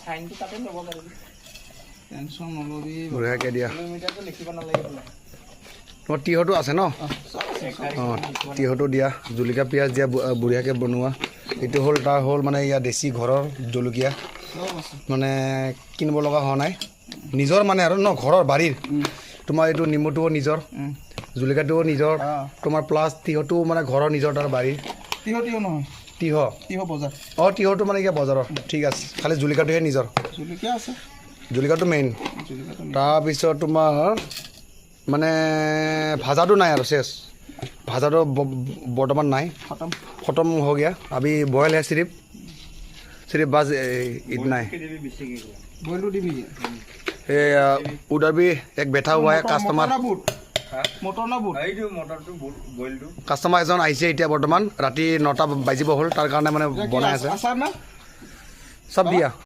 সাইনটো তাতে ল'ব পাৰিবি টেনশ্যন নল'বি বঢ়িয়াকৈ দিয়া কিলোমিটাৰটো লিখিব নালাগে বোলে তোমাৰ তিয়হটো আছে ন অঁ তিয়হটো দিয়া জলকীয়া পিঁয়াজ দিয়া বঢ়িয়াকৈ বনোৱা এইটো হ'ল মানে ইয়াৰ দেশী ঘৰৰ জলকীয়া মানে কিনিব লগা হোৱা নাই নিজৰ মানে আৰু ন ঘৰৰ বাৰীৰ তোমাৰ এইটো নেমুটোও নিজৰ জলকীয়াটোও নিজৰ তোমাৰ প্লাছ তিয়হটো মানে ঘৰৰ নিজৰ তাৰ বাৰীৰ তিয়হ নহয় তিয়হ বজাৰ অঁ তিয়হটো মানে এতিয়া বজাৰৰ ঠিক আছে খালি জলকীয়াটোহে নিজৰ জলকীয়া আছে জলকীয়াটো মেইন তাৰপিছত তোমাৰ মানে ভাজাটো নাই আৰু চেছ ভাজাটো বৰ্তমান নাই খতম হৈ গया अभी बॉयल है सिर्फ बस इतना है ये उधर भी एक बैठा हुआ है কাষ্টমাৰ কাষ্টমাৰ এজন আহিছে এতিয়া বৰ্তমান ৰাতি 9টা বাজিব হ'ল তাৰ কাৰণে মানে বনাই আছে চব দিয়া